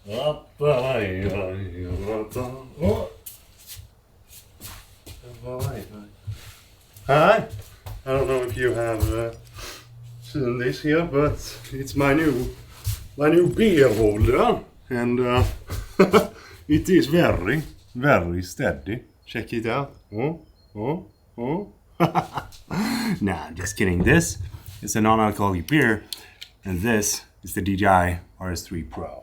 Hi, I don't know if you have seen this here, but it's my new beer holder, and it is very, very steady. Check it out. Nah, just kidding. This is a non-alcoholic beer, and this is the DJI RS3 Pro.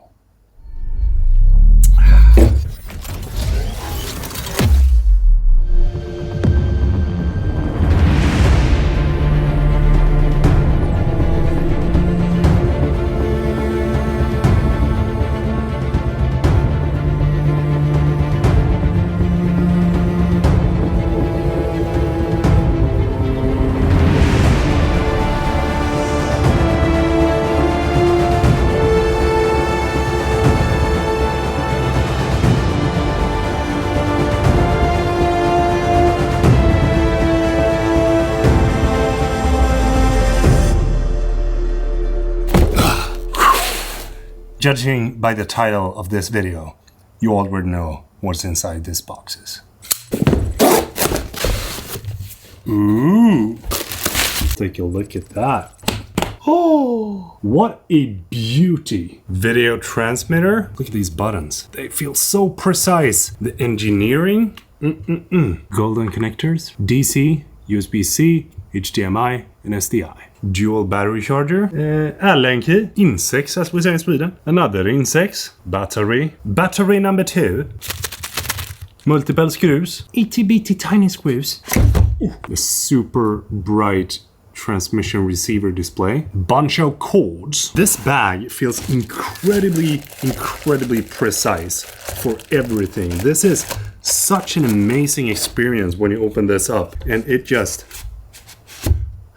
Judging by the title of this video, you already know what's inside these boxes. Ooh! Take a look at that. Oh, what a beauty! Video transmitter. Look at these buttons. They feel so precise. The engineering. Golden connectors. DC, USB-C, HDMI, and SDI. Dual battery charger, Allen key, insex as we say in Sweden, another insex, battery number 2, multiple screws, itty-bitty tiny screws, a super bright transmission receiver display, bunch of cords. This bag feels incredibly precise for everything. This is such an amazing experience when you open this up, and it just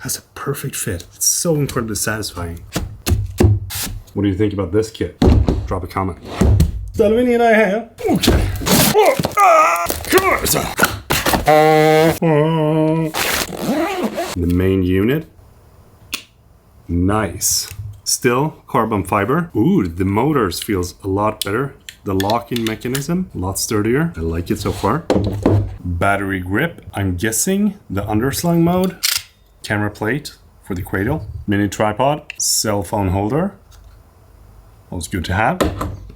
has a perfect fit. It's so incredibly satisfying. What do you think about this kit? Drop a comment. Ställer vi ner det här. Okej. The main unit. Nice. Still carbon fiber. Ooh, the motors feels a lot better. The locking mechanism, a lot sturdier. I like it so far. Battery grip. I'm guessing the underslung mode. Camera plate for the cradle, mini tripod, cell phone holder, always good to have,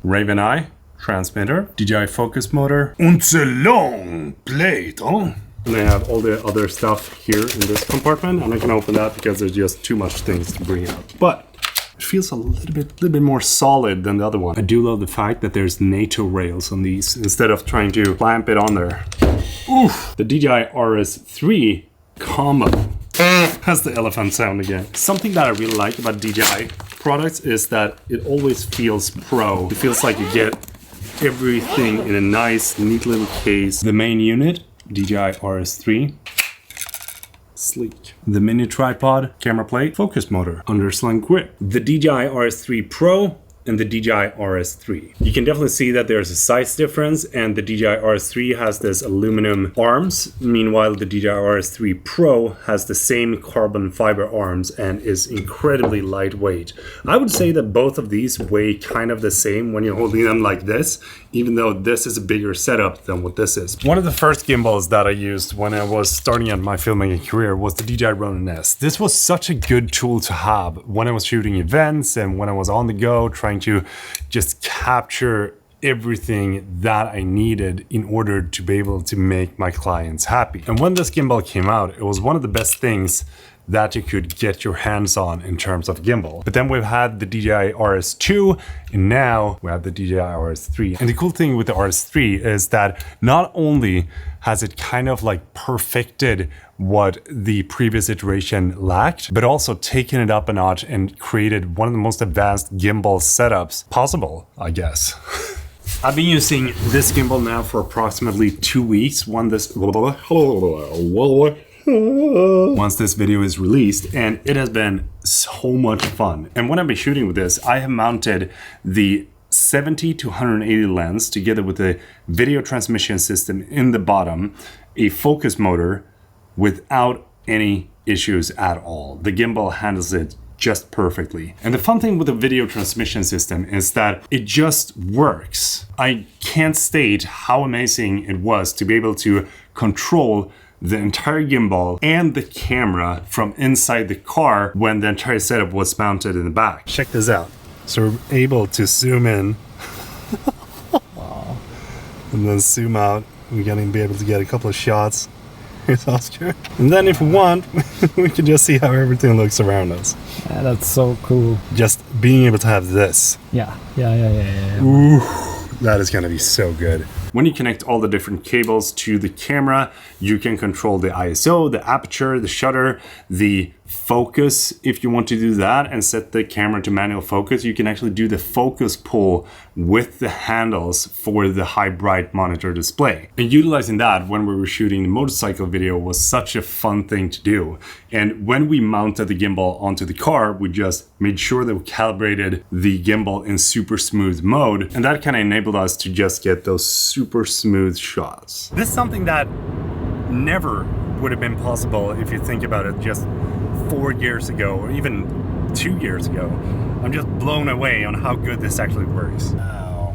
Raven Eye transmitter, DJI focus motor, and a long plate. Oh, and I have all the other stuff here in this compartment, and I can open that because there's just too much things to bring out. But it feels a little bit more solid than the other one. I do love the fact that there's NATO rails on these instead of trying to clamp it on there. Oof, the DJI RS3 combo. Has the elephant sound again. Something that I really like about DJI products is that it always feels pro. It feels like you get everything in a nice, neat little case. The main unit, DJI RS3. Sleek. The mini tripod, camera plate, focus motor, underslung grip. The DJI RS3 Pro and the DJI RS3. You can definitely see that there's a size difference, and the DJI RS3 has this aluminum arms. Meanwhile, the DJI RS3 Pro has the same carbon fiber arms and is incredibly lightweight. I would say that both of these weigh kind of the same when you're holding them like this, even though this is a bigger setup than what this is. One of the first gimbals that I used when I was starting out my filmmaking career was the DJI Ronin S. This was such a good tool to have when I was shooting events and when I was on the go trying to just capture everything that I needed in order to be able to make my clients happy. And when this gimbal came out, it was one of the best things that you could get your hands on in terms of gimbal. But then we've had the DJI RS2, and now we have the DJI RS3. And the cool thing with the RS3 is that not only has it kind of like perfected what the previous iteration lacked, but also taken it up a notch and created one of the most advanced gimbal setups possible, I guess. I've been using this gimbal now for approximately 2 weeks. Once this video is released, and it has been so much fun. And when I've been shooting with this, I have mounted the 70 to 180 lens together with a video transmission system in the bottom, a focus motor without any issues at all. The gimbal handles it just perfectly. And the fun thing with the video transmission system is that it just works. I can't state how amazing it was to be able to control the entire gimbal and the camera from inside the car when the entire setup was mounted in the back. Check this out. So we're able to zoom in and then zoom out. We're gonna be able to get a couple of shots. Here's Oscar. And then if we want, we can just see how everything looks around us. Yeah, that's so cool. Just being able to have this. Yeah. Ooh, that is gonna be so good. When you connect all the different cables to the camera, you can control the ISO, the aperture, the shutter, the focus. If you want to do that and set the camera to manual focus, you can actually do the focus pull with the handles for the high bright monitor display. And utilizing that when we were shooting the motorcycle video was such a fun thing to do. And when we mounted the gimbal onto the car, we just made sure that we calibrated the gimbal in super smooth mode. And that kind of enabled us to just get those super smooth shots. This is something that never would have been possible if you think about it just 4 years ago or even 2 years ago. I'm just blown away on how good this actually works. Now,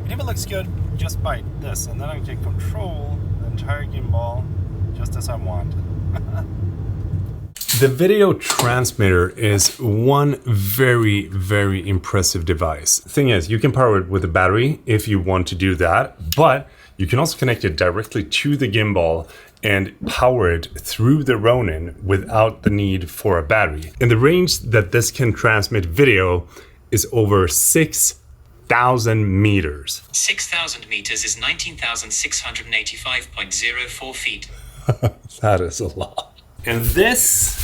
it even looks good just by this, and then I can control the entire gimbal just as I want. The video transmitter is one very, very impressive device. The thing is, you can power it with a battery if you want to do that, but you can also connect it directly to the gimbal and power it through the Ronin without the need for a battery. And the range that this can transmit video is over 6,000 meters. 6,000 meters is 19,685.04 feet. That is a lot. And this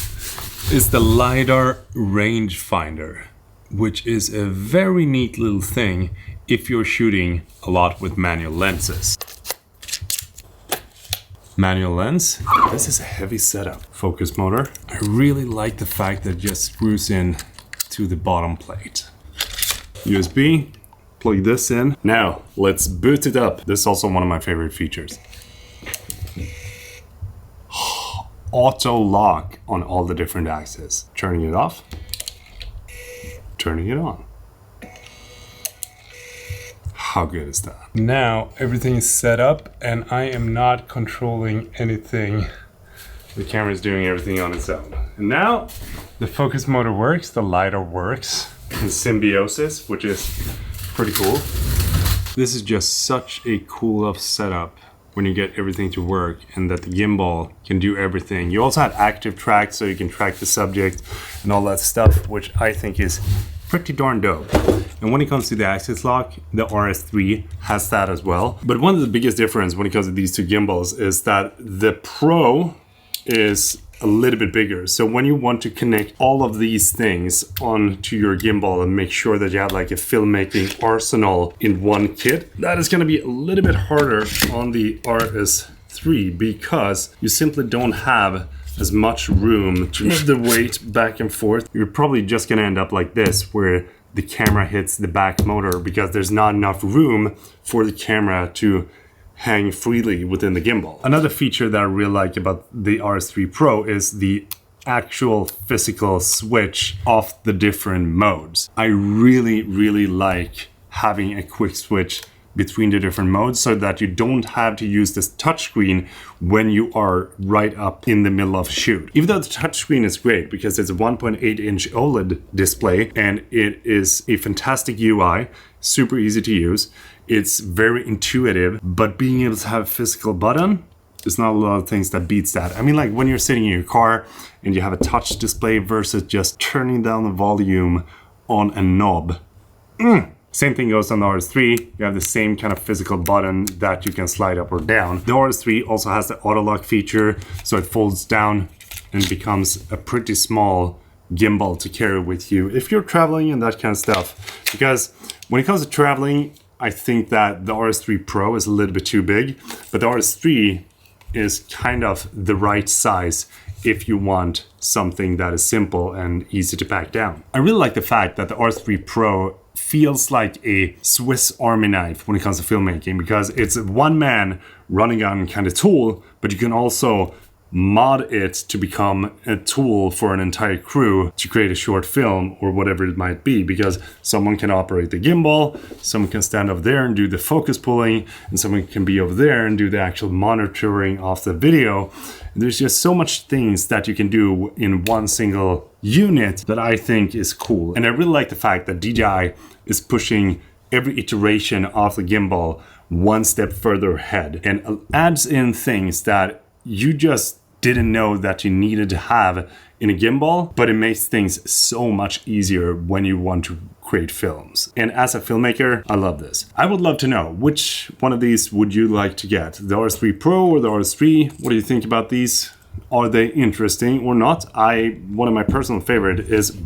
is the LiDAR rangefinder, which is a very neat little thing if you're shooting a lot with manual lenses. Manual lens. This is a heavy setup. Focus motor. I really like the fact that it just screws in to the bottom plate. USB. Plug this in. Now, let's boot it up. This is also one of my favorite features. Auto lock on all the different axes. Turning it off. Turning it on. How good is that? Now everything is set up and I am not controlling anything. The camera is doing everything on its own. And now the focus motor works, the LiDAR works in symbiosis, which is pretty cool. This is just such a cool setup when you get everything to work and that the gimbal can do everything. You also have active track so you can track the subject and all that stuff, which I think is pretty darn dope. And when it comes to the axis lock, the RS3 has that as well. But one of the biggest difference when it comes to these two gimbals is that the Pro is a little bit bigger. So when you want to connect all of these things onto your gimbal and make sure that you have like a filmmaking arsenal in one kit, that is gonna be a little bit harder on the RS3 because you simply don't have as much room to move the weight back and forth. You're probably just gonna end up like this, where the camera hits the back motor because there's not enough room for the camera to hang freely within the gimbal. Another feature that I really like about the RS3 Pro is the actual physical switch of the different modes. I really, really like having a quick switch between the different modes so that you don't have to use this touchscreen when you are right up in the middle of a shoot. Even though the touchscreen is great because it's a 1.8-inch OLED display and it is a fantastic UI, super easy to use, it's very intuitive, but being able to have a physical button, there's not a lot of things that beats that. I mean, like when you're sitting in your car and you have a touch display versus just turning down the volume on a knob. Same thing goes on the RS3. You have the same kind of physical button that you can slide up or down. The RS3 also has the auto lock feature, so it folds down and becomes a pretty small gimbal to carry with you if you're traveling and that kind of stuff. Because when it comes to traveling, I think that the RS3 Pro is a little bit too big, but the RS3 is kind of the right size if you want something that is simple and easy to pack down. I really like the fact that the RS3 Pro feels like a Swiss Army knife when it comes to filmmaking because it's a one-man running gun kind of tool, but you can also mod it to become a tool for an entire crew to create a short film or whatever it might be, because someone can operate the gimbal, someone can stand over there and do the focus pulling, and someone can be over there and do the actual monitoring of the video. There's just so much things that you can do in one single unit that I think is cool. And I really like the fact that DJI is pushing every iteration of the gimbal one step further ahead and adds in things that you just didn't know that you needed to have in a gimbal, but it makes things so much easier when you want to create films. And as a filmmaker, I love this. I would love to know, which one of these would you like to get? The RS3 Pro or the RS3? What do you think about these? Are they interesting or not? One of my personal favorite is,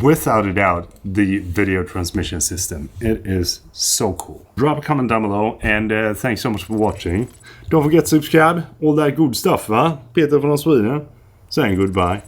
without a doubt, the video transmission system. It is so cool. Drop a comment down below, and thanks so much for watching. Don't forget to subscribe, all that good stuff, va? Peter från Sweden saying goodbye.